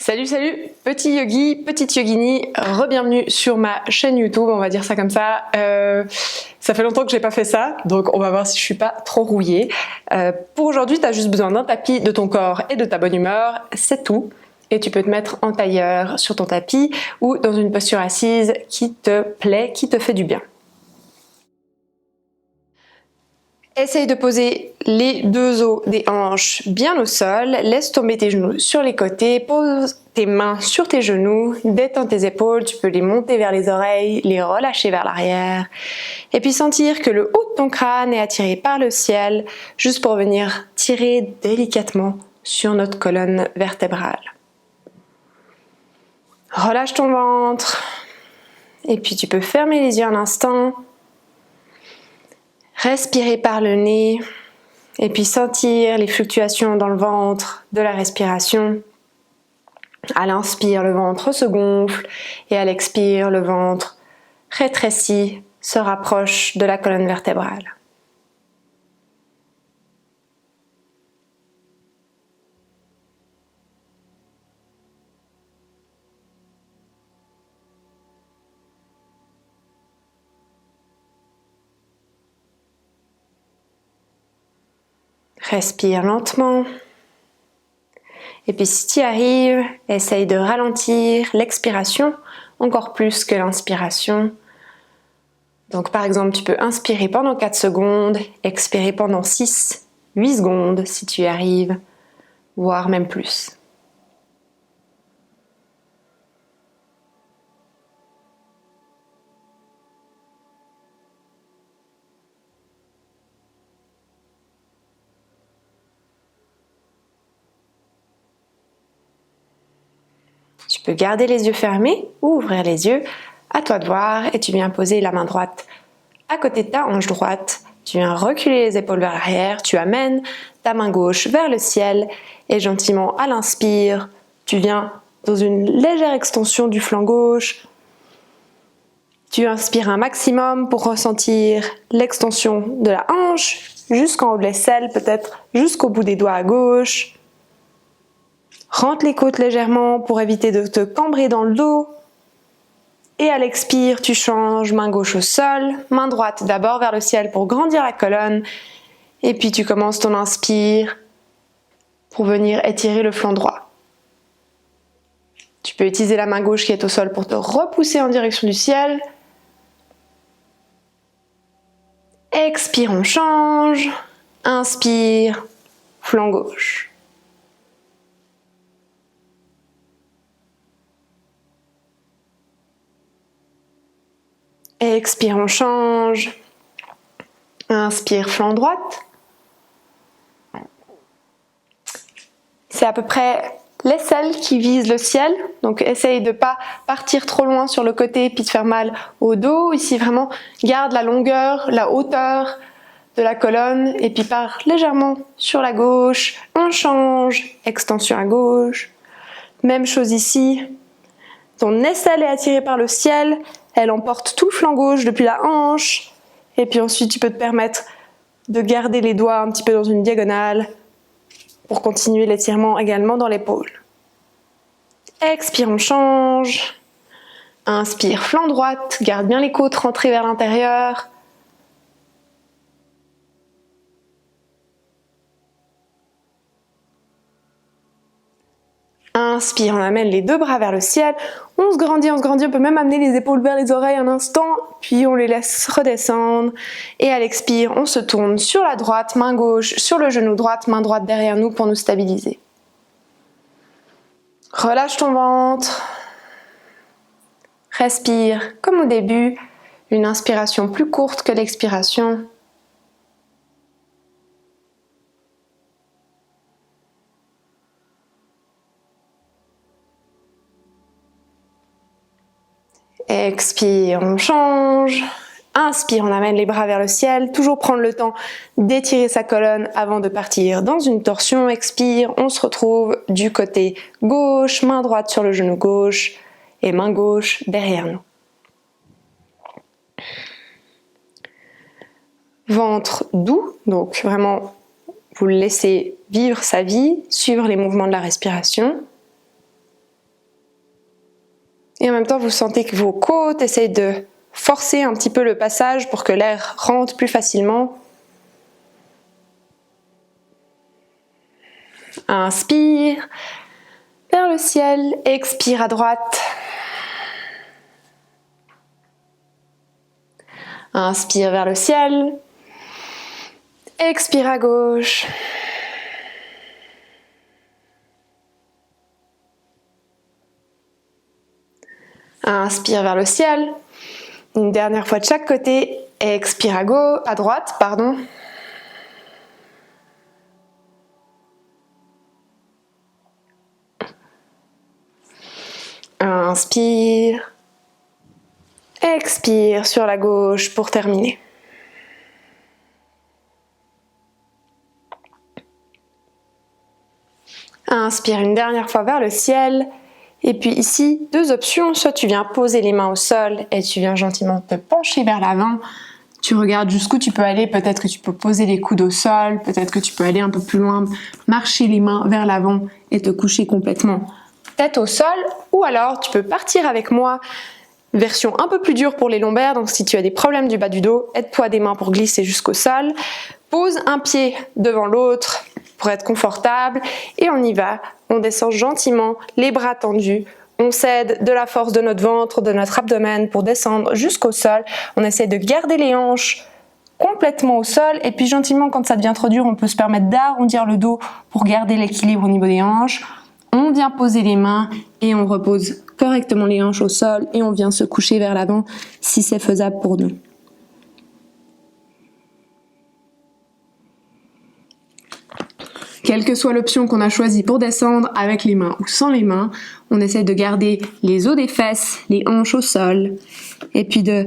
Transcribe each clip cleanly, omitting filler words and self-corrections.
Salut, petit yogi, petite yogini, re-bienvenue sur ma chaîne YouTube, on va dire ça comme ça. Ça fait longtemps que j'ai pas fait ça, donc on va voir si je suis pas trop rouillée. Pour aujourd'hui, tu as juste besoin d'un tapis, de ton corps et de ta bonne humeur, c'est tout. Et tu peux te mettre en tailleur sur ton tapis ou dans une posture assise qui te plaît, qui te fait du bien. Essaye de poser les deux os des hanches bien au sol, laisse tomber tes genoux sur les côtés, pose tes mains sur tes genoux, détends tes épaules, tu peux les monter vers les oreilles, les relâcher vers l'arrière, et puis sentir que le haut de ton crâne est attiré par le ciel, juste pour venir tirer délicatement sur notre colonne vertébrale. Relâche ton ventre, et puis tu peux fermer les yeux un instant. Respirer par le nez et puis sentir les fluctuations dans le ventre de la respiration. À l'inspire, le ventre se gonfle et à l'expire, le ventre rétrécit, se rapproche de la colonne vertébrale. Respire lentement. Et puis si tu y arrives, essaye de ralentir l'expiration encore plus que l'inspiration. Donc par exemple, tu peux inspirer pendant 4 secondes, expirer pendant 6, 8 secondes si tu y arrives, voire même plus. Tu peux garder les yeux fermés ou ouvrir les yeux, à toi de voir, et tu viens poser la main droite à côté de ta hanche droite. Tu viens reculer les épaules vers l'arrière, tu amènes ta main gauche vers le ciel et gentiment à l'inspire, tu viens dans une légère extension du flanc gauche. Tu inspires un maximum pour ressentir l'extension de la hanche jusqu'en haut de l'aisselle, peut-être jusqu'au bout des doigts à gauche. Rentre les côtes légèrement pour éviter de te cambrer dans le dos. Et à l'expire, tu changes, main gauche au sol, main droite d'abord vers le ciel pour grandir la colonne. Et puis tu commences ton inspire pour venir étirer le flanc droit. Tu peux utiliser la main gauche qui est au sol pour te repousser en direction du ciel. Expire, on change. Inspire, flanc gauche. Expire, on change. Inspire, flanc droite. C'est à peu près l'aisselle qui vise le ciel. Donc essaye de ne pas partir trop loin sur le côté puis de faire mal au dos. Ici vraiment, garde la longueur, la hauteur de la colonne et puis pars légèrement sur la gauche. On change. Extension à gauche. Même chose ici. Ton aisselle est attirée par le ciel. Elle emporte tout le flanc gauche depuis la hanche. Et puis ensuite, tu peux te permettre de garder les doigts un petit peu dans une diagonale pour continuer l'étirement également dans l'épaule. Expire, on change. Inspire, flanc droite. Garde bien les côtes rentrées vers l'intérieur. Inspire, on amène les deux bras vers le ciel, on se grandit, on peut même amener les épaules vers les oreilles un instant, puis on les laisse redescendre. Et à l'expire, on se tourne sur la droite, main gauche sur le genou droite, main droite derrière nous pour nous stabiliser. Relâche ton ventre. Respire comme au début, une inspiration plus courte que l'expiration. Expire, on change. Inspire, on amène les bras vers le ciel. Toujours prendre le temps d'étirer sa colonne avant de partir dans une torsion. Expire, on se retrouve du côté gauche, main droite sur le genou gauche et main gauche derrière nous. Ventre doux, donc vraiment vous le laissez vivre sa vie, suivre les mouvements de la respiration. Et en même temps, vous sentez que vos côtes essayent de forcer un petit peu le passage pour que l'air rentre plus facilement. Inspire vers le ciel, expire à droite. Inspire vers le ciel, expire à gauche. Inspire vers le ciel. Une dernière fois de chaque côté. Expire à droite, pardon. Inspire. Expire sur la gauche pour terminer. Inspire une dernière fois vers le ciel. Et puis ici, deux options. Soit tu viens poser les mains au sol et tu viens gentiment te pencher vers l'avant. Tu regardes jusqu'où tu peux aller. Peut-être que tu peux poser les coudes au sol. Peut-être que tu peux aller un peu plus loin, marcher les mains vers l'avant et te coucher complètement tête au sol. Ou alors, tu peux partir avec moi. Version un peu plus dure pour les lombaires. Donc si tu as des problèmes du bas du dos, aide-toi des mains pour glisser jusqu'au sol. Pose un pied devant l'autre pour être confortable. Et on y va. On descend gentiment, les bras tendus. On cède de la force de notre ventre, de notre abdomen pour descendre jusqu'au sol. On essaie de garder les hanches complètement au sol. Et puis gentiment, quand ça devient trop dur, on peut se permettre d'arrondir le dos pour garder l'équilibre au niveau des hanches. On vient poser les mains et on repose correctement les hanches au sol et on vient se coucher vers l'avant si c'est faisable pour nous. Quelle que soit l'option qu'on a choisie pour descendre, avec les mains ou sans les mains, on essaie de garder les os des fesses, les hanches au sol, et puis de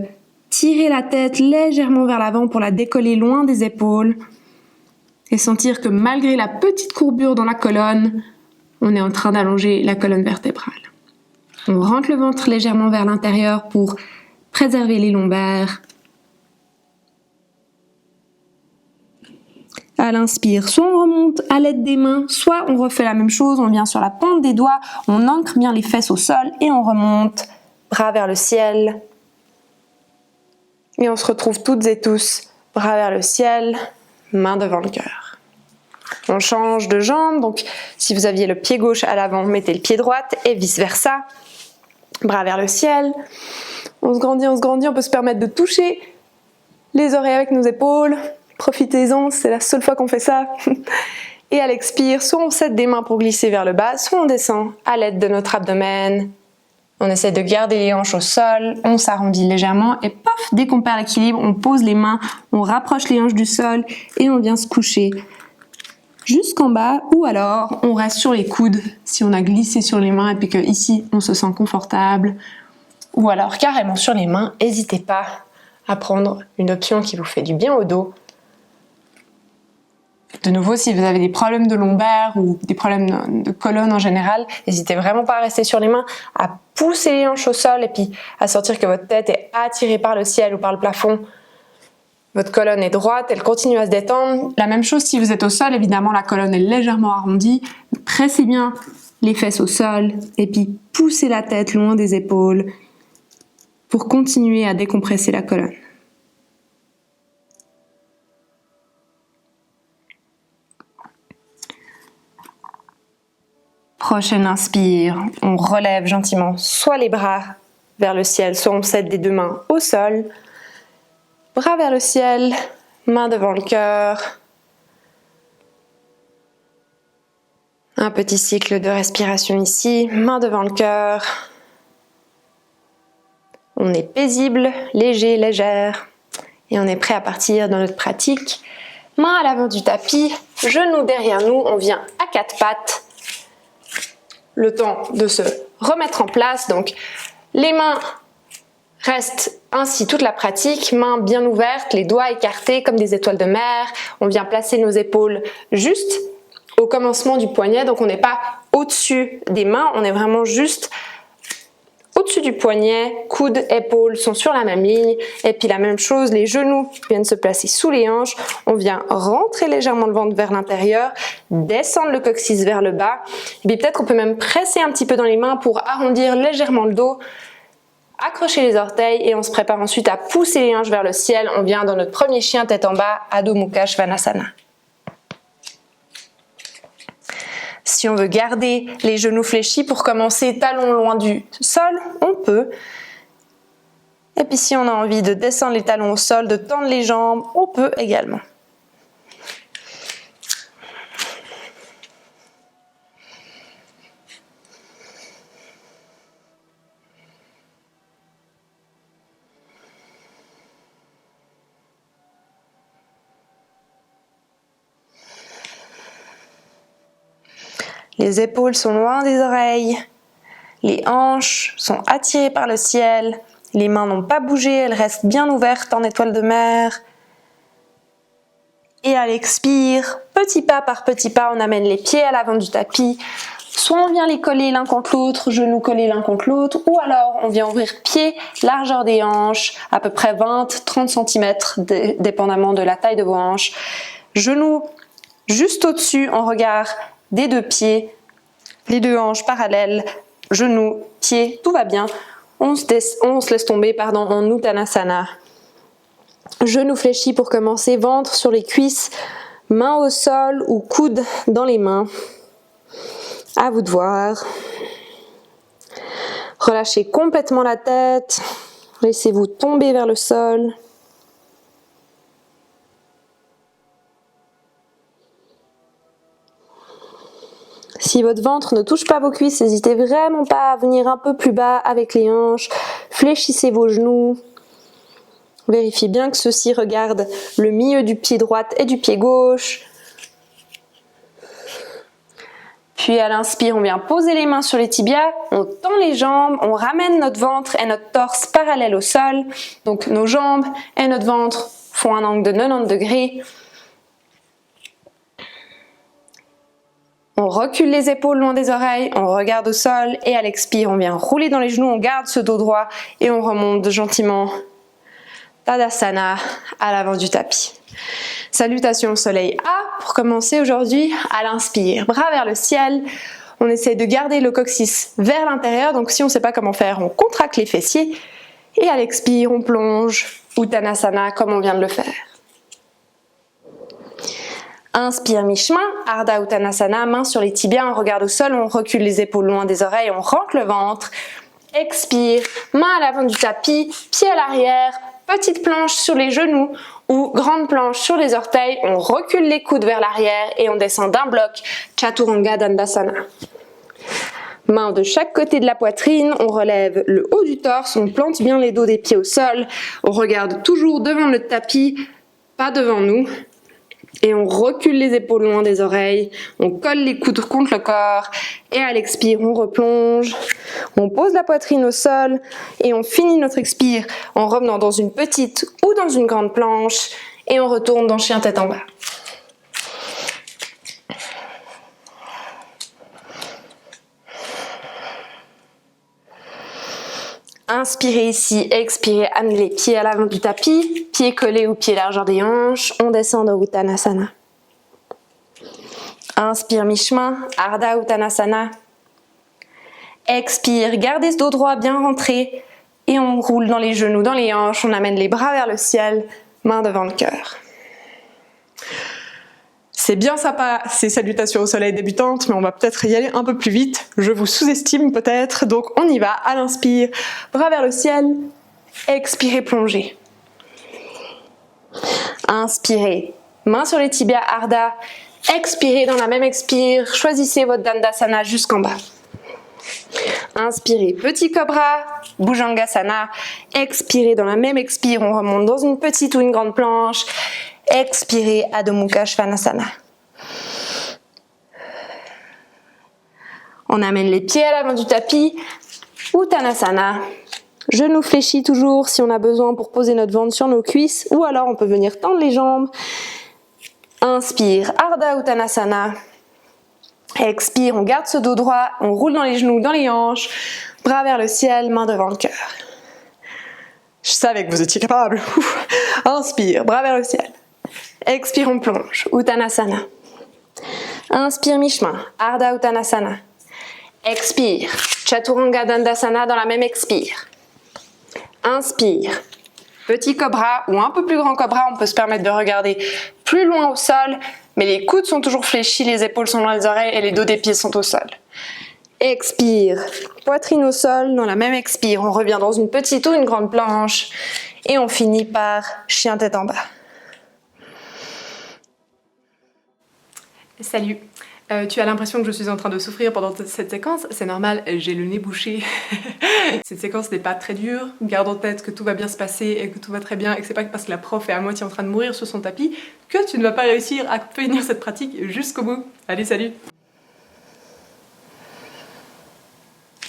tirer la tête légèrement vers l'avant pour la décoller loin des épaules, et sentir que malgré la petite courbure dans la colonne, on est en train d'allonger la colonne vertébrale. On rentre le ventre légèrement vers l'intérieur pour préserver les lombaires. À l'inspire, soit on remonte à l'aide des mains, soit on refait la même chose, on vient sur la pointe des doigts, on ancre bien les fesses au sol et on remonte, bras vers le ciel. Et on se retrouve toutes et tous, bras vers le ciel, main devant le cœur. On change de jambe, donc si vous aviez le pied gauche à l'avant, mettez le pied droit et vice versa. Bras vers le ciel. On se grandit, on peut se permettre de toucher les oreilles avec nos épaules. Profitez-en, c'est la seule fois qu'on fait ça. Et à l'expire, soit on cède des mains pour glisser vers le bas, soit on descend à l'aide de notre abdomen. On essaie de garder les hanches au sol, on s'arrondit légèrement et paf, dès qu'on perd l'équilibre, on pose les mains, on rapproche les hanches du sol et on vient se coucher jusqu'en bas, ou alors on reste sur les coudes si on a glissé sur les mains et puis que ici on se sent confortable, ou alors carrément sur les mains. N'hésitez pas à prendre une option qui vous fait du bien au dos. De nouveau, si vous avez des problèmes de lombaire ou des problèmes de colonne en général, n'hésitez vraiment pas à rester sur les mains, à pousser les hanches au sol et puis à sentir que votre tête est attirée par le ciel ou par le plafond. Votre colonne est droite, elle continue à se détendre. La même chose si vous êtes au sol, évidemment la colonne est légèrement arrondie. Pressez bien les fesses au sol et puis poussez la tête loin des épaules pour continuer à décompresser la colonne. Prochaine inspire, on relève gentiment soit les bras vers le ciel, soit on cède des deux mains au sol. Bras vers le ciel, main devant le cœur. Un petit cycle de respiration ici, main devant le cœur. On est paisible, léger, légère. Et on est prêt à partir dans notre pratique. Main à l'avant du tapis, genoux derrière nous, on vient à quatre pattes. Le temps de se remettre en place, donc les mains restent ainsi toute la pratique, mains bien ouvertes, les doigts écartés comme des étoiles de mer. On vient placer nos épaules juste au commencement du poignet, donc on n'est pas au-dessus des mains, on est vraiment juste au-dessus du poignet, coudes, épaules sont sur la même ligne. Et puis la même chose, les genoux viennent se placer sous les hanches. On vient rentrer légèrement le ventre vers l'intérieur, descendre le coccyx vers le bas. Et puis peut-être qu'on peut même presser un petit peu dans les mains pour arrondir légèrement le dos. Accrocher les orteils et on se prépare ensuite à pousser les hanches vers le ciel. On vient dans notre premier chien tête en bas, Adho Mukha Svanasana. Si on veut garder les genoux fléchis pour commencer talons loin du sol, on peut. Et puis si on a envie de descendre les talons au sol, de tendre les jambes, on peut également. Les épaules sont loin des oreilles, les hanches sont attirées par le ciel, les mains n'ont pas bougé, elles restent bien ouvertes en étoile de mer. Et à l'expire, petit pas par petit pas, on amène les pieds à l'avant du tapis. Soit on vient les coller l'un contre l'autre, genoux collés l'un contre l'autre, ou alors on vient ouvrir pieds, largeur des hanches, à peu près 20-30 cm, dépendamment de la taille de vos hanches. Genoux juste au-dessus, en regard des deux pieds, les deux hanches parallèles, genoux, pieds, tout va bien. On se laisse tomber en Uttanasana. Genoux fléchis pour commencer, ventre sur les cuisses, mains au sol ou coudes dans les mains. À vous de voir. Relâchez complètement la tête, laissez-vous tomber vers le sol. Si votre ventre ne touche pas vos cuisses, n'hésitez vraiment pas à venir un peu plus bas avec les hanches. Fléchissez vos genoux. Vérifiez bien que ceux-ci regardent le milieu du pied droit et du pied gauche. Puis à l'inspire, on vient poser les mains sur les tibias, on tend les jambes, on ramène notre ventre et notre torse parallèles au sol. Donc nos jambes et notre ventre font un angle de 90 degrés. On recule les épaules loin des oreilles, on regarde au sol et à l'expire, on vient rouler dans les genoux, on garde ce dos droit et on remonte gentiment Tadasana à l'avant du tapis. Salutations au soleil A pour commencer aujourd'hui à l'inspire. Bras vers le ciel, on essaie de garder le coccyx vers l'intérieur, donc si on ne sait pas comment faire, on contracte les fessiers et à l'expire, on plonge Uttanasana comme on vient de le faire. Inspire mi-chemin, Ardha Uttanasana, main sur les tibias, on regarde au sol, on recule les épaules loin des oreilles, on rentre le ventre. Expire, main à l'avant du tapis, pied à l'arrière, petite planche sur les genoux ou grande planche sur les orteils, on recule les coudes vers l'arrière et on descend d'un bloc, Chaturanga Dandasana. Main de chaque côté de la poitrine, on relève le haut du torse, on plante bien les dos des pieds au sol, on regarde toujours devant le tapis, pas devant nous. Et on recule les épaules loin des oreilles, on colle les coudes contre le corps et à l'expire, on replonge, on pose la poitrine au sol et on finit notre expire en revenant dans une petite ou dans une grande planche et on retourne dans chien tête en bas. Inspirez ici, expirez, amenez les pieds à l'avant du tapis, pieds collés ou pieds largeur des hanches, on descend dans Uttanasana. Inspire mi-chemin, Ardha Uttanasana. Expire, gardez ce dos droit bien rentré et on roule dans les genoux, dans les hanches, on amène les bras vers le ciel, main devant le cœur. C'est bien sympa ces salutations au soleil débutantes, mais on va peut-être y aller un peu plus vite. Je vous sous-estime peut-être, donc on y va. À l'inspire, bras vers le ciel, expirez, plongez. Inspirez, main sur les tibias, Ardha. Expirez dans la même expire, choisissez votre Dandasana jusqu'en bas. Inspirez, petit cobra, Bhujangasana. Expirez dans la même expire, on remonte dans une petite ou une grande planche. Expirez, Adho Mukha Svanasana. On amène les pieds à l'avant du tapis, Uttanasana. Genoux fléchis toujours si on a besoin pour poser notre ventre sur nos cuisses, ou alors on peut venir tendre les jambes. Inspire, Ardha Uttanasana. Expire, on garde ce dos droit, on roule dans les genoux, dans les hanches, bras vers le ciel, main devant le cœur. Je savais que vous étiez capable. Inspire, bras vers le ciel. Expire, on plonge, Uttanasana. Inspire, mi-chemin, Ardha Uttanasana. Expire, Chaturanga Dandasana dans la même expire. Inspire, petit cobra ou un peu plus grand cobra, on peut se permettre de regarder plus loin au sol, mais les coudes sont toujours fléchis, les épaules sont loin des oreilles et les dos des pieds sont au sol. Expire, poitrine au sol, dans la même expire, on revient dans une petite ou une grande planche et on finit par chien tête en bas. Salut, tu as l'impression que je suis en train de souffrir pendant cette séquence, c'est normal, j'ai le nez bouché. Cette séquence n'est pas très dure, garde en tête que tout va bien se passer et que tout va très bien et que c'est pas parce que la prof est à moitié en train de mourir sur son tapis que tu ne vas pas réussir à finir cette pratique jusqu'au bout. Allez, salut!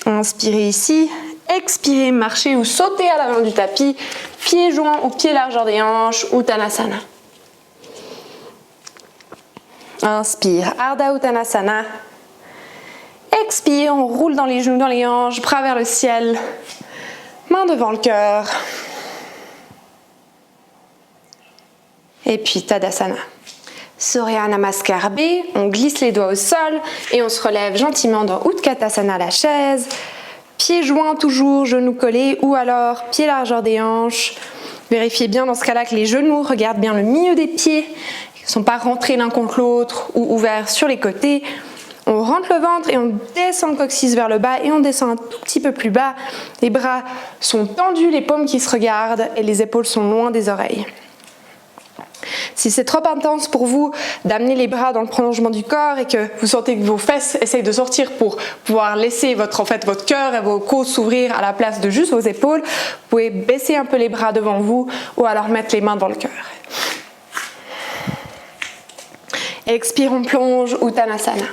Inspirez ici, expirez, marchez ou sautez à l'avant du tapis, pieds joints ou pieds largeur des hanches, Uttanasana. Inspire, Ardha Uttanasana. Expire, on roule dans les genoux, dans les hanches, bras vers le ciel, main devant le cœur. Et puis Tadasana. Surya Namaskar B, on glisse les doigts au sol et on se relève gentiment dans Utkatasana, la chaise. Pieds joints toujours, genoux collés ou alors pieds largeur des hanches. Vérifiez bien dans ce cas-là que les genoux regardent bien le milieu des pieds, qu'ils ne sont pas rentrés l'un contre l'autre ou ouverts sur les côtés. On rentre le ventre et on descend le coccyx vers le bas et on descend un tout petit peu plus bas. Les bras sont tendus, les paumes qui se regardent et les épaules sont loin des oreilles. Si c'est trop intense pour vous d'amener les bras dans le prolongement du corps et que vous sentez que vos fesses essayent de sortir pour pouvoir laisser votre cœur et vos côtes s'ouvrir à la place de juste vos épaules, vous pouvez baisser un peu les bras devant vous ou alors mettre les mains dans le cœur. Expire, on plonge, Uttanasana.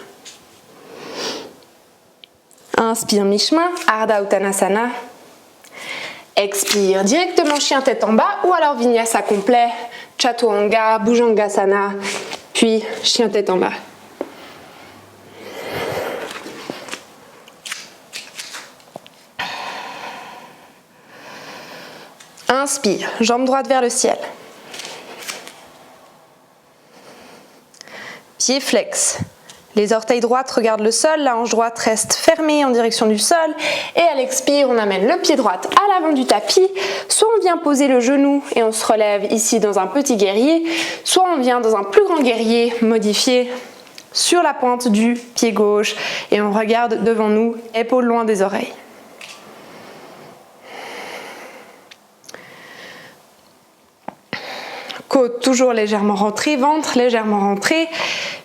Inspire, mi-chemin, Ardha Uttanasana. Expire, directement chien tête en bas ou alors vinyasa complet, Chaturanga, Bhujangasana, puis chien tête en bas. Inspire, jambe droite vers le ciel. Pied flex. Les orteils droites regardent le sol, la hanche droite reste fermée en direction du sol et à l'expire, on amène le pied droit à l'avant du tapis, soit on vient poser le genou et on se relève ici dans un petit guerrier, soit on vient dans un plus grand guerrier modifié sur la pointe du pied gauche et on regarde devant nous, épaules loin des oreilles. Côte toujours légèrement rentrée, ventre légèrement rentré.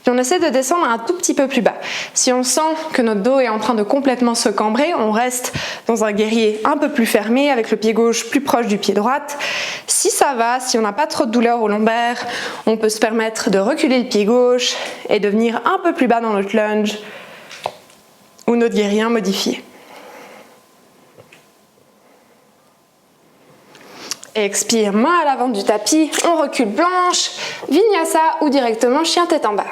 Puis on essaie de descendre un tout petit peu plus bas. Si on sent que notre dos est en train de complètement se cambrer, on reste dans un guerrier un peu plus fermé avec le pied gauche plus proche du pied droit. Si ça va, si on n'a pas trop de douleur au lombaire, on peut se permettre de reculer le pied gauche et de venir un peu plus bas dans notre lunge ou notre guerrier modifié. Expire, main à l'avant du tapis, on recule planche, vinyasa ou directement chien tête en bas.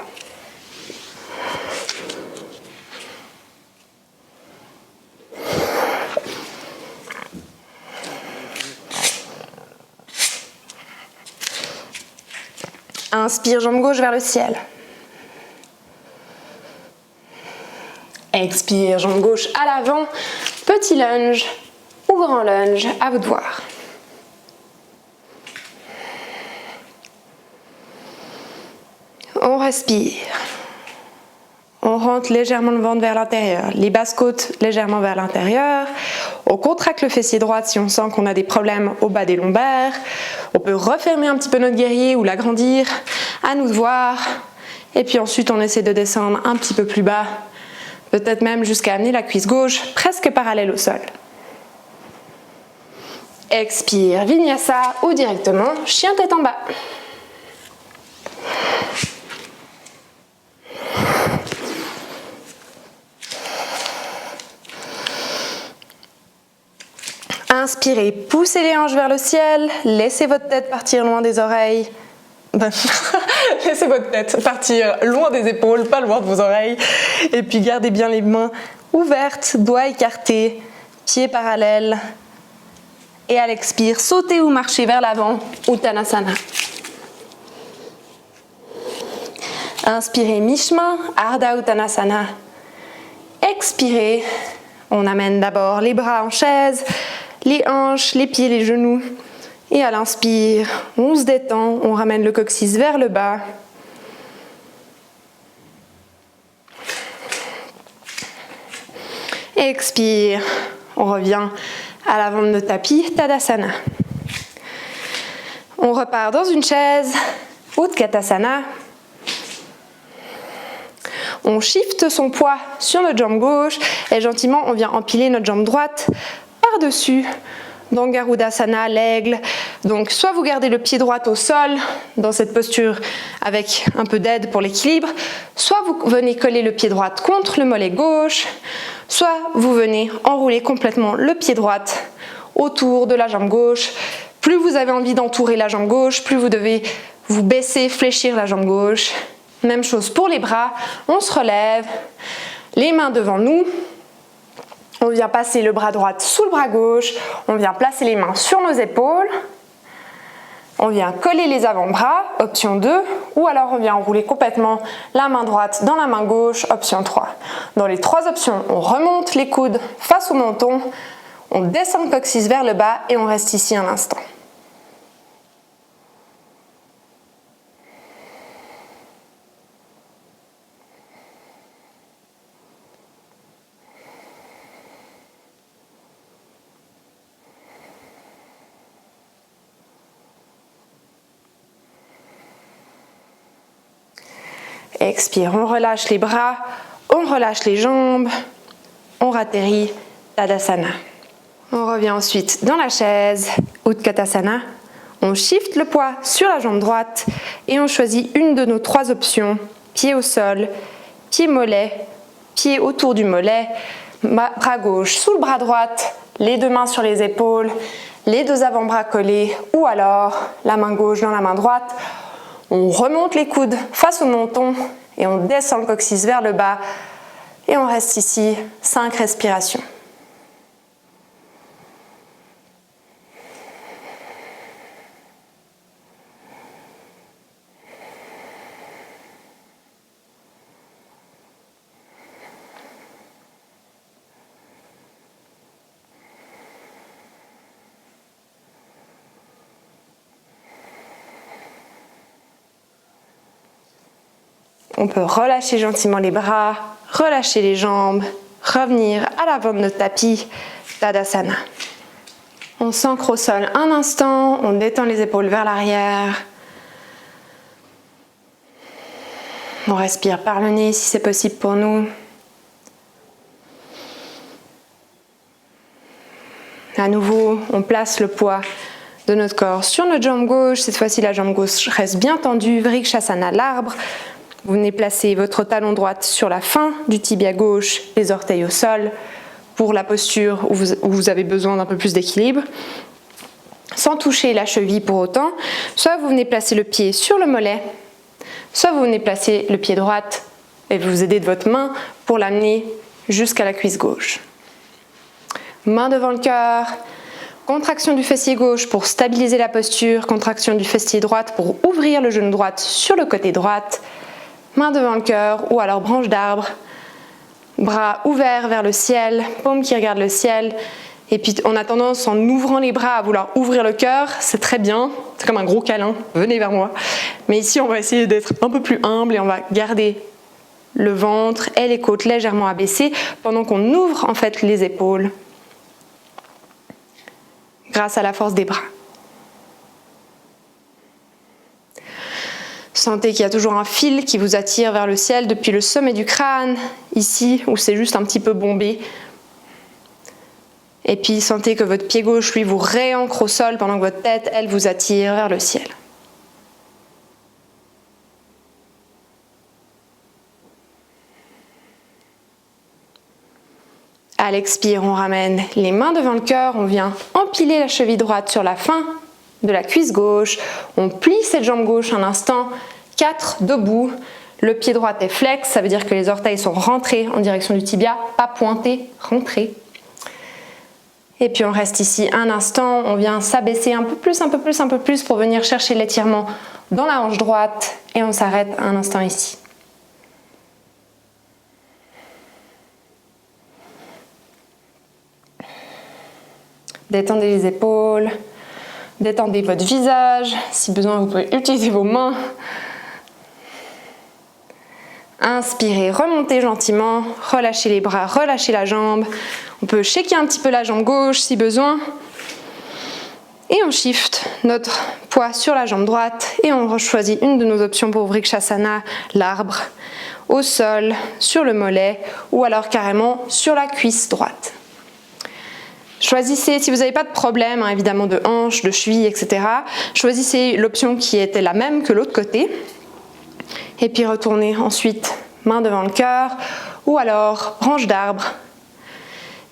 Inspire, jambe gauche vers le ciel. Expire, jambe gauche à l'avant, petit lunge ou grand lunge, à vous de voir. On respire. On rentre légèrement le ventre vers l'intérieur, les basses côtes légèrement vers l'intérieur. On contracte le fessier droit si on sent qu'on a des problèmes au bas des lombaires. On peut refermer un petit peu notre guerrier ou l'agrandir. À nous de voir. Et puis ensuite, on essaie de descendre un petit peu plus bas. Peut-être même jusqu'à amener la cuisse gauche presque parallèle au sol. Expire, vinyasa ou directement chien tête en bas. Inspirez, poussez les hanches vers le ciel, laissez votre tête partir loin des oreilles. Laissez votre tête partir loin des épaules, pas loin de vos oreilles. Et puis gardez bien les mains ouvertes, doigts écartés, pieds parallèles. Et à l'expire, sautez ou marchez vers l'avant, Uttanasana. Inspirez mi-chemin, Ardha Uttanasana. Expirez, on amène d'abord les bras en chaise, les hanches, les pieds, les genoux. Et à l'inspire, on se détend, on ramène le coccyx vers le bas. Expire, on revient à l'avant de notre tapis, Tadasana. On repart dans une chaise, Utkatasana. On shift son poids sur notre jambe gauche et gentiment on vient empiler notre jambe droite par-dessus dans Garudasana, l'aigle. Donc soit vous gardez le pied droit au sol dans cette posture avec un peu d'aide pour l'équilibre, soit vous venez coller le pied droit contre le mollet gauche, soit vous venez enrouler complètement le pied droit autour de la jambe gauche. Plus vous avez envie d'entourer la jambe gauche, plus vous devez vous baisser, fléchir la jambe gauche. Même chose pour les bras, on se relève, les mains devant nous. On vient passer le bras droit sous le bras gauche, on vient placer les mains sur nos épaules, on vient coller les avant-bras, option 2, ou alors on vient enrouler complètement la main droite dans la main gauche, option 3. Dans les trois options, on remonte les coudes face au menton, on descend le coccyx vers le bas et on reste ici un instant. Expire, on relâche les bras, on relâche les jambes, on ratterrit, Tadasana. On revient ensuite dans la chaise, Utkatasana. On shift le poids sur la jambe droite et on choisit une de nos trois options. Pied au sol, pied mollet, pied autour du mollet, bras gauche sous le bras droit, les deux mains sur les épaules, les deux avant-bras collés ou alors la main gauche dans la main droite. On remonte les coudes face au menton et on descend le coccyx vers le bas et on reste ici 5 respirations. On peut relâcher gentiment les bras, relâcher les jambes, revenir à l'avant de notre tapis, Tadasana. On s'ancre au sol un instant, on détend les épaules vers l'arrière. On respire par le nez si c'est possible pour nous. À nouveau, on place le poids de notre corps sur notre jambe gauche. Cette fois-ci, la jambe gauche reste bien tendue, Vrikshasana, l'arbre. Vous venez placer votre talon droit sur la fin du tibia gauche, les orteils au sol, pour la posture où vous avez besoin d'un peu plus d'équilibre. Sans toucher la cheville pour autant, soit vous venez placer le pied sur le mollet, soit vous venez placer le pied droit et vous aidez de votre main pour l'amener jusqu'à la cuisse gauche. Main devant le cœur, contraction du fessier gauche pour stabiliser la posture, contraction du fessier droit pour ouvrir le genou droit sur le côté droit. Main devant le cœur ou alors branche d'arbre, bras ouverts vers le ciel, paume qui regarde le ciel. Et puis on a tendance en ouvrant les bras à vouloir ouvrir le cœur, c'est très bien, c'est comme un gros câlin, venez vers moi. Mais ici on va essayer d'être un peu plus humble et on va garder le ventre et les côtes légèrement abaissées pendant qu'on ouvre en fait les épaules grâce à la force des bras. Sentez qu'il y a toujours un fil qui vous attire vers le ciel depuis le sommet du crâne, ici où c'est juste un petit peu bombé. Et puis sentez que votre pied gauche, lui, vous réancre au sol pendant que votre tête, elle, vous attire vers le ciel. À l'expire, on ramène les mains devant le cœur, on vient empiler la cheville droite sur la fin de la cuisse gauche, on plie cette jambe gauche un instant, 4 debout. Le pied droit est flex, ça veut dire que les orteils sont rentrés en direction du tibia, pas pointés, rentrés. Et puis on reste ici un instant, on vient s'abaisser un peu plus pour venir chercher l'étirement dans la hanche droite et on s'arrête un instant ici. Détendez les épaules, détendez votre visage, si besoin vous pouvez utiliser vos mains. Inspirez, remontez gentiment, relâchez les bras, relâchez la jambe. On peut shaker un petit peu la jambe gauche si besoin. Et on shift notre poids sur la jambe droite et on choisit une de nos options pour Vrikshasana, l'arbre, au sol, sur le mollet ou alors carrément sur la cuisse droite. Choisissez, si vous n'avez pas de problème, évidemment de hanche, de cheville, etc., choisissez l'option qui était la même que l'autre côté. Et puis retournez ensuite main devant le cœur ou alors branche d'arbre.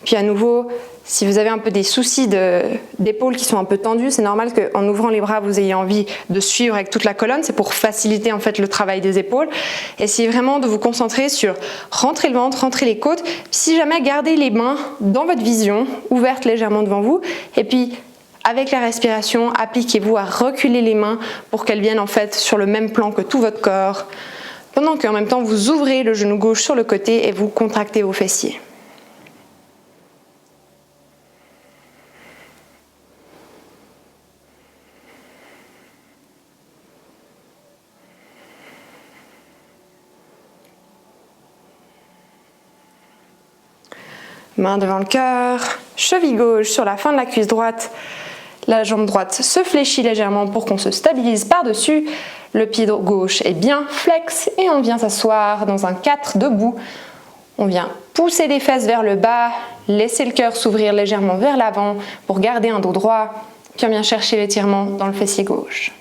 Puis à nouveau, si vous avez un peu des soucis d'épaules qui sont un peu tendues, c'est normal qu'en ouvrant les bras, vous ayez envie de suivre avec toute la colonne. C'est pour faciliter en fait le travail des épaules. Essayez vraiment de vous concentrer sur rentrer le ventre, rentrer les côtes. Puis si jamais, gardez les mains dans votre vision, ouvertes légèrement devant vous. Et puis avec la respiration, appliquez-vous à reculer les mains pour qu'elles viennent en fait sur le même plan que tout votre corps, pendant qu'en même temps vous ouvrez le genou gauche sur le côté et vous contractez vos fessiers. Main devant le cœur, cheville gauche sur la fin de la cuisse droite. La jambe droite se fléchit légèrement pour qu'on se stabilise par-dessus. Le pied gauche est bien flex et on vient s'asseoir dans un 4 debout. On vient pousser les fesses vers le bas, laisser le cœur s'ouvrir légèrement vers l'avant pour garder un dos droit. Puis on vient chercher l'étirement dans le fessier gauche.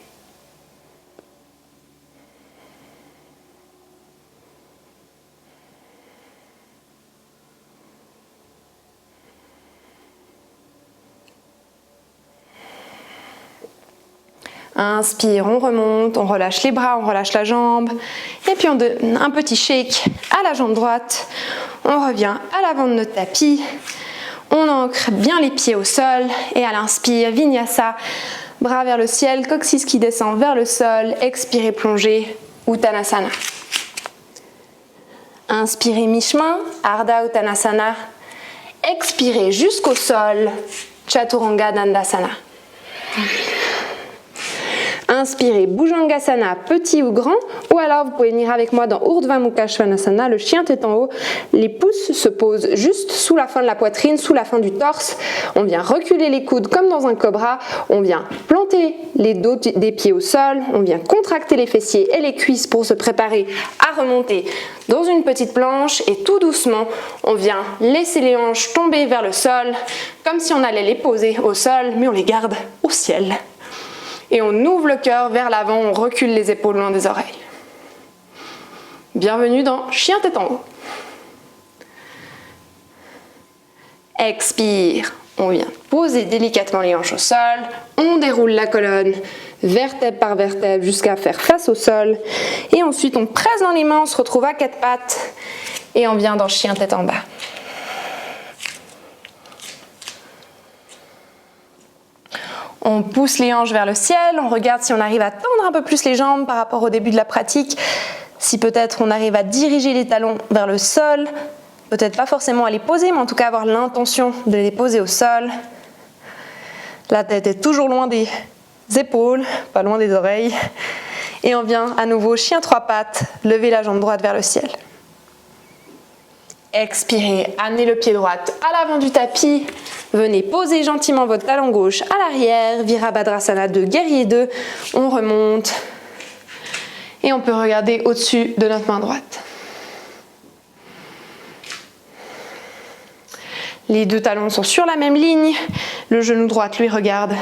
Inspire, on remonte, on relâche les bras, on relâche la jambe. Et puis on donne un petit shake à la jambe droite. On revient à l'avant de notre tapis. On ancre bien les pieds au sol. Et à l'inspire, Vinyasa, bras vers le ciel, coccyx qui descend vers le sol. Expirez, plongez, Uttanasana. Inspirez mi-chemin, Ardha Uttanasana. Expirez jusqu'au sol, Chaturanga Dandasana. Inspirez, Bhujangasana, petit ou grand, ou alors vous pouvez venir avec moi dans Urdhva Mukha Svanasana, le chien tête en haut. Les pouces se posent juste sous la fin de la poitrine, sous la fin du torse. On vient reculer les coudes comme dans un cobra. On vient planter les dos des pieds au sol. On vient contracter les fessiers et les cuisses pour se préparer à remonter dans une petite planche. Et tout doucement, on vient laisser les hanches tomber vers le sol, comme si on allait les poser au sol, mais on les garde au ciel. Et on ouvre le cœur vers l'avant, on recule les épaules loin des oreilles. Bienvenue dans chien tête en haut. Expire, on vient poser délicatement les hanches au sol, on déroule la colonne vertèbre par vertèbre jusqu'à faire face au sol. Et ensuite on presse dans les mains, on se retrouve à quatre pattes et on vient dans chien tête en bas. On pousse les hanches vers le ciel, on regarde si on arrive à tendre un peu plus les jambes par rapport au début de la pratique. Si peut-être on arrive à diriger les talons vers le sol, peut-être pas forcément à les poser, mais en tout cas avoir l'intention de les poser au sol. La tête est toujours loin des épaules, pas loin des oreilles. Et on vient à nouveau, chien trois pattes, lever la jambe droite vers le ciel. Expirez, amenez le pied droit à l'avant du tapis. Venez poser gentiment votre talon gauche à l'arrière. Virabhadrasana 2, guerrier 2. On remonte. Et on peut regarder au-dessus de notre main droite. Les deux talons sont sur la même ligne. Le genou droit, lui, regarde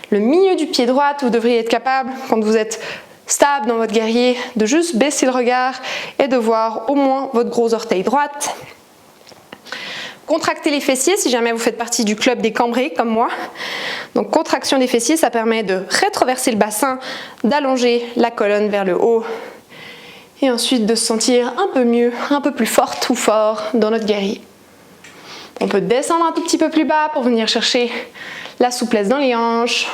le milieu du pied droit. Vous devriez être capable, quand vous êtes stable dans votre guerrier, de juste baisser le regard et de voir au moins votre gros orteil droite. Contractez les fessiers si jamais vous faites partie du club des cambrés comme moi. Donc contraction des fessiers, ça permet de rétroverser le bassin, d'allonger la colonne vers le haut Et ensuite de se sentir un peu mieux, un peu plus forte ou fort dans notre guerrier. On peut descendre un tout petit peu plus bas pour venir chercher la souplesse dans les hanches.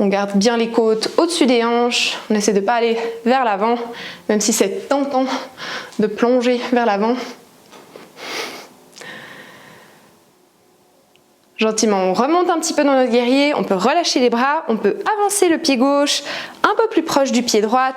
On garde bien les côtes au-dessus des hanches. On essaie de ne pas aller vers l'avant, même si c'est tentant de plonger vers l'avant. Gentiment, on remonte un petit peu dans notre guerrier. On peut relâcher les bras. On peut avancer le pied gauche un peu plus proche du pied droit.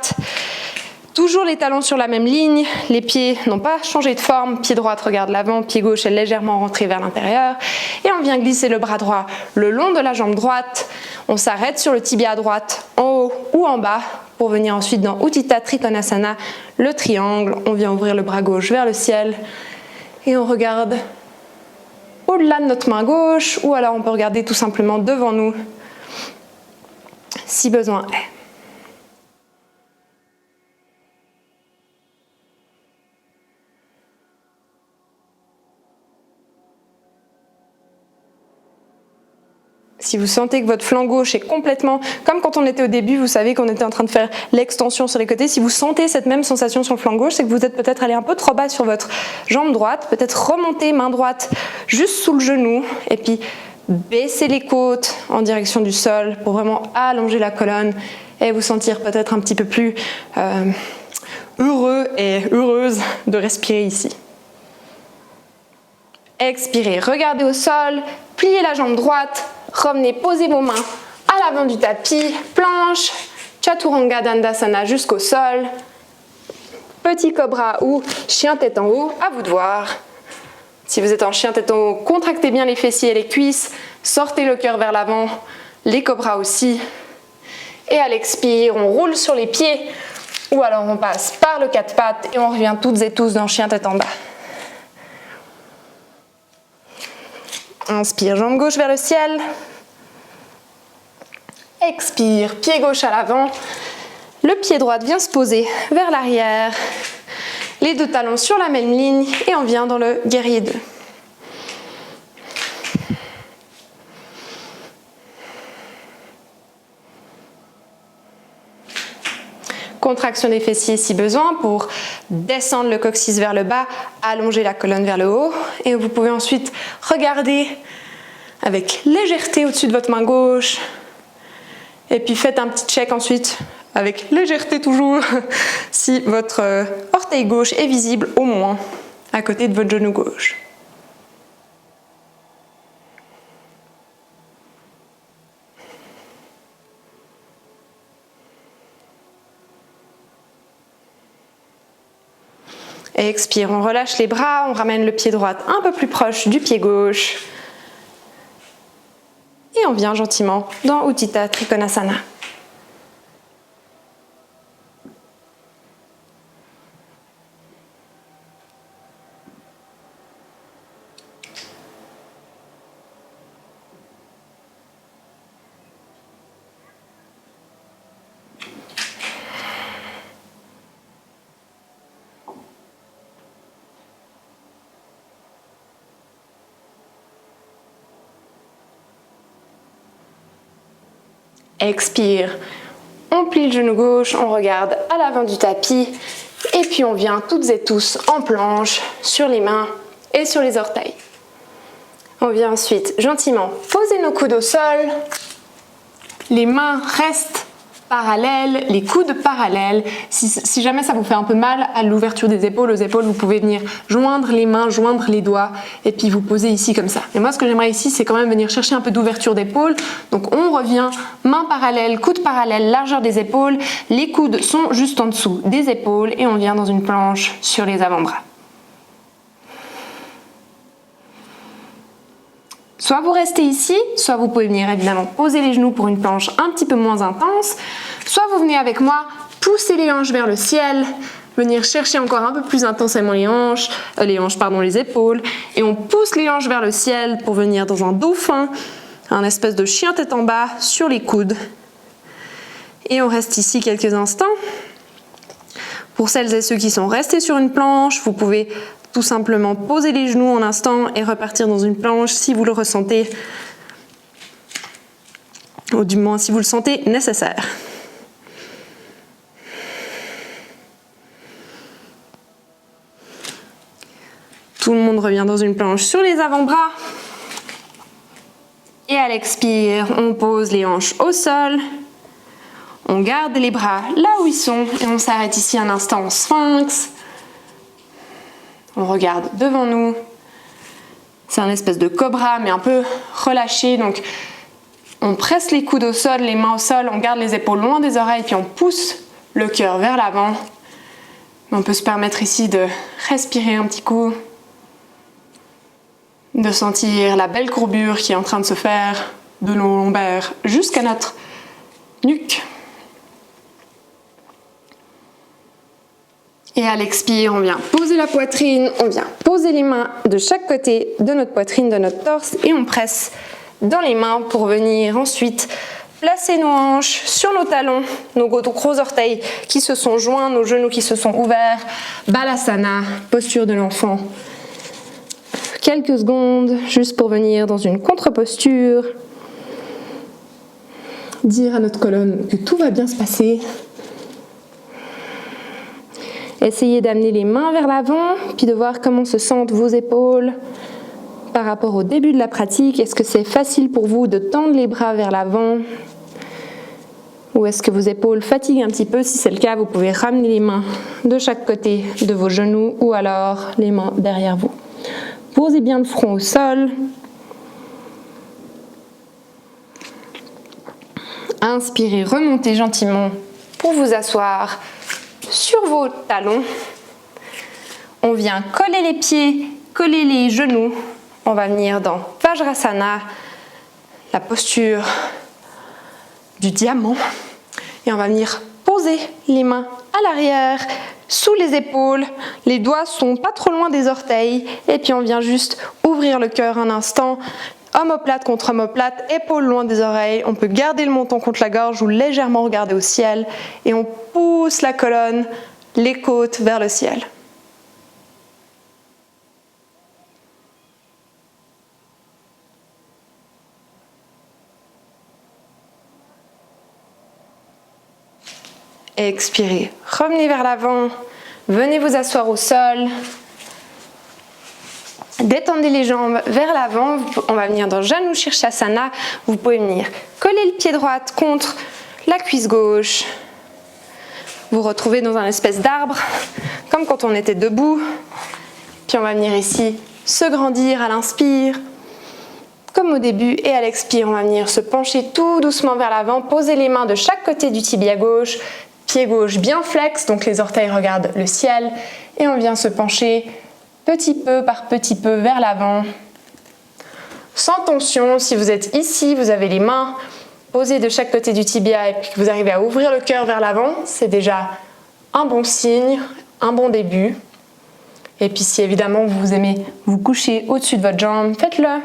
Toujours les talons sur la même ligne, les pieds n'ont pas changé de forme, pied droit regarde l'avant, pied gauche est légèrement rentré vers l'intérieur et on vient glisser le bras droit le long de la jambe droite, on s'arrête sur le tibia à droite en haut ou en bas pour venir ensuite dans Utthita Trikonasana, le triangle, on vient ouvrir le bras gauche vers le ciel et on regarde au-delà de notre main gauche ou alors on peut regarder tout simplement devant nous si besoin est. Si vous sentez que votre flanc gauche est complètement, comme quand on était au début, vous savez qu'on était en train de faire l'extension sur les côtés, si vous sentez cette même sensation sur le flanc gauche, c'est que vous êtes peut-être allé un peu trop bas sur votre jambe droite, peut-être remonter main droite juste sous le genou, et puis baisser les côtes en direction du sol pour vraiment allonger la colonne et vous sentir peut-être un petit peu plus heureux et heureuse de respirer ici. Expirez, regardez au sol, pliez la jambe droite, revenez, posez vos mains à l'avant du tapis, planche, Chaturanga Dandasana jusqu'au sol, petit cobra ou chien tête en haut, à vous de voir. Si vous êtes en chien tête en haut, contractez bien les fessiers et les cuisses, sortez le cœur vers l'avant, les cobras aussi. Et à l'expire, on roule sur les pieds ou alors on passe par le quatre pattes et on revient toutes et tous dans chien tête en bas. Inspire, jambe gauche vers le ciel. Expire, pied gauche à l'avant. Le pied droit vient se poser vers l'arrière. Les deux talons sur la même ligne et on vient dans le guerrier 2. Contraction des fessiers si besoin pour descendre le coccyx vers le bas, allonger la colonne vers le haut. Et vous pouvez ensuite regarder avec légèreté au-dessus de votre main gauche. Et puis faites un petit check ensuite, avec légèreté toujours, si votre orteil gauche est visible au moins à côté de votre genou gauche. Et expire, on relâche les bras, on ramène le pied droit un peu plus proche du pied gauche. Et on vient gentiment dans Utthita Trikonasana. Expire, on plie le genou gauche, on regarde à l'avant du tapis et puis on vient toutes et tous en planche sur les mains et sur les orteils. On vient ensuite gentiment poser nos coudes au sol, les mains restent parallèles, les coudes parallèles. Si jamais ça vous fait un peu mal à l'ouverture des épaules, aux épaules, vous pouvez venir joindre les mains, joindre les doigts et puis vous poser ici comme ça. Et moi ce que j'aimerais ici c'est quand même venir chercher un peu d'ouverture d'épaule. Donc on revient, mains parallèles, coudes parallèles, largeur des épaules. Les coudes sont juste en dessous des épaules et on vient dans une planche sur les avant-bras. Soit vous restez ici, soit vous pouvez venir évidemment poser les genoux pour une planche un petit peu moins intense, soit vous venez avec moi pousser les hanches vers le ciel, venir chercher encore un peu plus intensément les épaules, et on pousse les hanches vers le ciel pour venir dans un dauphin, un espèce de chien tête en bas sur les coudes. Et on reste ici quelques instants. Pour celles et ceux qui sont restés sur une planche, vous pouvez tout simplement poser les genoux un instant et repartir dans une planche si vous le ressentez, ou du moins si vous le sentez nécessaire. Tout le monde revient dans une planche sur les avant-bras. Et à l'expire, on pose les hanches au sol. On garde les bras là où ils sont et on s'arrête ici un instant en sphinx. On regarde devant nous. C'est un espèce de cobra mais un peu relâché. Donc on presse les coudes au sol, les mains au sol, on garde les épaules loin des oreilles puis on pousse le cœur vers l'avant. On peut se permettre ici de respirer un petit coup. De sentir la belle courbure qui est en train de se faire de nos lombaires jusqu'à notre nuque. Et à l'expire, on vient poser la poitrine, on vient poser les mains de chaque côté de notre poitrine, de notre torse et on presse dans les mains pour venir ensuite placer nos hanches sur nos talons, nos gros orteils qui se sont joints, nos genoux qui se sont ouverts. Balasana, posture de l'enfant. Quelques secondes juste pour venir dans une contre-posture. Dire à notre colonne que tout va bien se passer. Essayez d'amener les mains vers l'avant, puis de voir comment se sentent vos épaules par rapport au début de la pratique. Est-ce que c'est facile pour vous de tendre les bras vers l'avant? Ou est-ce que vos épaules fatiguent un petit peu? Si c'est le cas, vous pouvez ramener les mains de chaque côté de vos genoux ou alors les mains derrière vous. Posez bien le front au sol. Inspirez, remontez gentiment pour vous asseoir sur vos talons. On vient coller les pieds, coller les genoux. On va venir dans Vajrasana, la posture du diamant. Et on va venir poser les mains à l'arrière, sous les épaules, les doigts sont pas trop loin des orteils et puis on vient juste ouvrir le cœur un instant, omoplate contre omoplate, épaules loin des oreilles, on peut garder le menton contre la gorge ou légèrement regarder au ciel et on pousse la colonne, les côtes vers le ciel. Expirez, revenez vers l'avant, venez vous asseoir au sol. Détendez les jambes vers l'avant, on va venir dans Janu Shirshasana. Vous pouvez venir coller le pied droit contre la cuisse gauche. Vous retrouvez dans un espèce d'arbre, comme quand on était debout. Puis on va venir ici se grandir à l'inspire, comme au début, et à l'expire, on va venir se pencher tout doucement vers l'avant, poser les mains de chaque côté du tibia gauche, pied gauche bien flex, donc les orteils regardent le ciel, et on vient se pencher petit peu par petit peu vers l'avant. Sans tension, si vous êtes ici, vous avez les mains posées de chaque côté du tibia et puis que vous arrivez à ouvrir le cœur vers l'avant, c'est déjà un bon signe, un bon début. Et puis si évidemment vous aimez vous coucher au-dessus de votre jambe, faites-le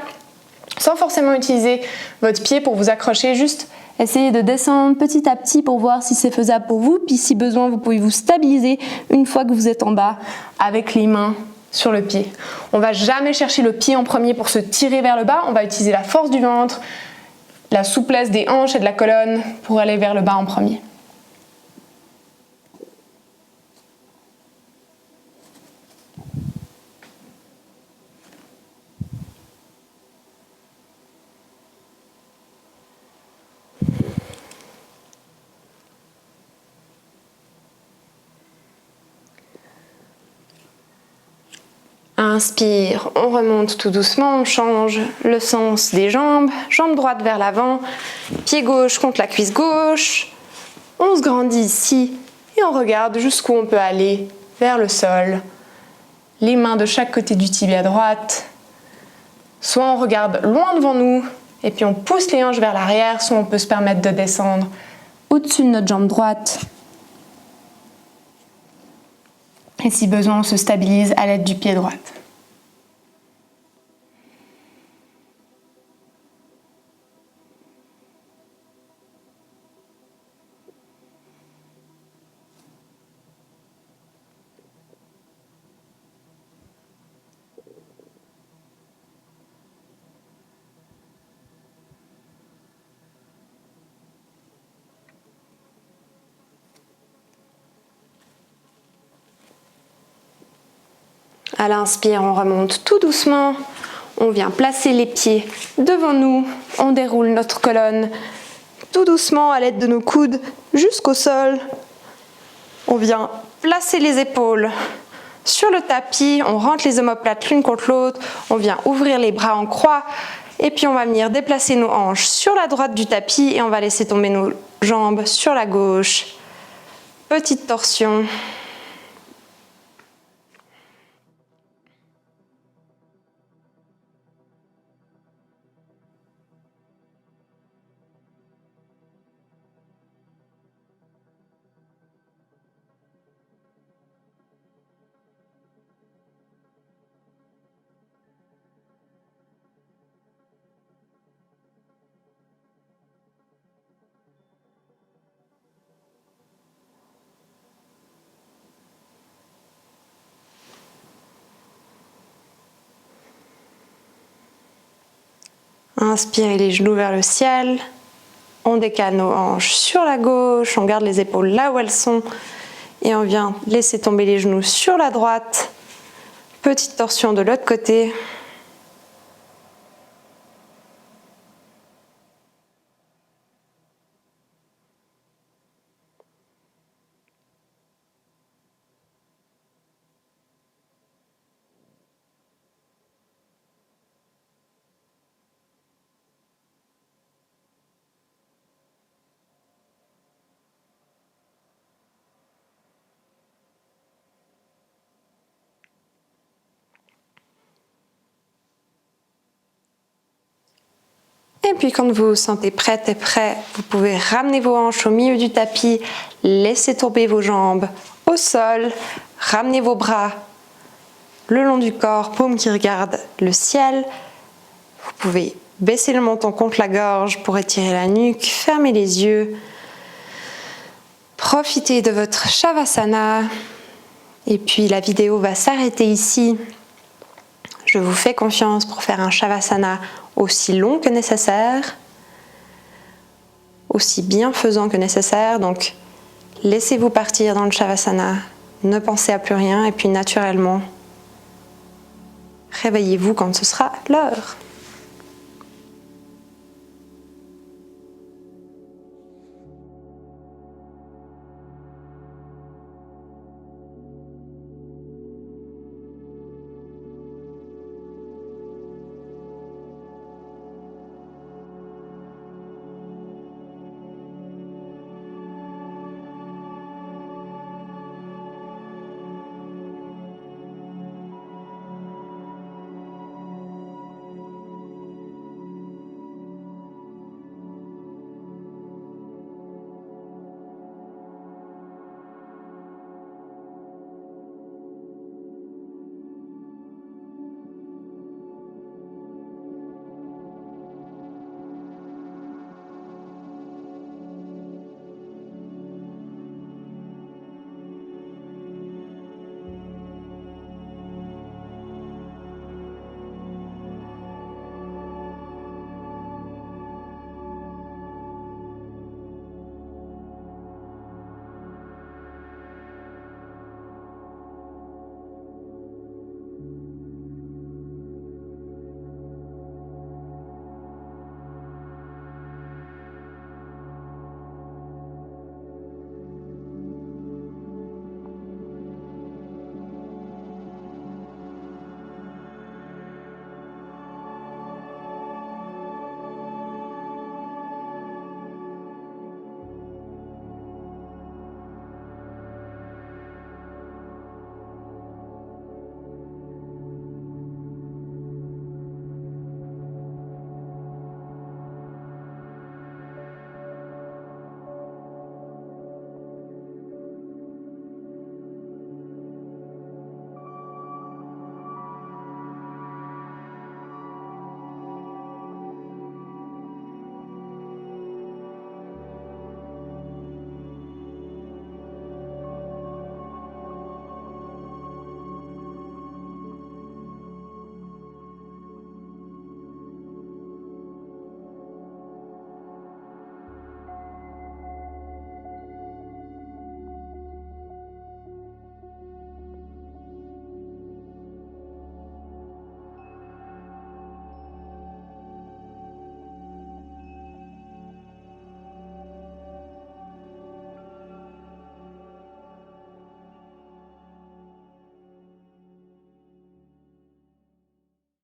sans forcément utiliser votre pied pour vous accrocher, juste essayez de descendre petit à petit pour voir si c'est faisable pour vous. Puis si besoin, vous pouvez vous stabiliser une fois que vous êtes en bas avec les mains sur le pied. On ne va jamais chercher le pied en premier pour se tirer vers le bas, on va utiliser la force du ventre, la souplesse des hanches et de la colonne pour aller vers le bas en premier. Inspire, on remonte tout doucement, on change le sens des jambes, jambe droite vers l'avant, pied gauche contre la cuisse gauche. On se grandit ici et on regarde jusqu'où on peut aller vers le sol. Les mains de chaque côté du tibia droite. Soit on regarde loin devant nous et puis on pousse les hanches vers l'arrière, soit on peut se permettre de descendre au-dessus de notre jambe droite. Et si besoin, on se stabilise à l'aide du pied droit. À l'inspire, on remonte tout doucement. On vient placer les pieds devant nous. On déroule notre colonne tout doucement à l'aide de nos coudes jusqu'au sol. On vient placer les épaules sur le tapis. On rentre les omoplates l'une contre l'autre. On vient ouvrir les bras en croix. Et puis on va venir déplacer nos hanches sur la droite du tapis et on va laisser tomber nos jambes sur la gauche. Petite torsion. Inspirez les genoux vers le ciel. On décale nos hanches sur la gauche. On garde les épaules là où elles sont. Et on vient laisser tomber les genoux sur la droite. Petite torsion de l'autre côté. Et puis quand vous vous sentez prête et prêt, vous pouvez ramener vos hanches au milieu du tapis, laisser tomber vos jambes au sol, ramener vos bras le long du corps, paume qui regarde le ciel. Vous pouvez baisser le menton contre la gorge pour étirer la nuque, fermer les yeux. Profitez de votre Shavasana. Et puis la vidéo va s'arrêter ici. Je vous fais confiance pour faire un Shavasana aussi long que nécessaire, aussi bienfaisant que nécessaire. Donc, laissez-vous partir dans le Shavasana, ne pensez à plus rien et puis naturellement, réveillez-vous quand ce sera l'heure.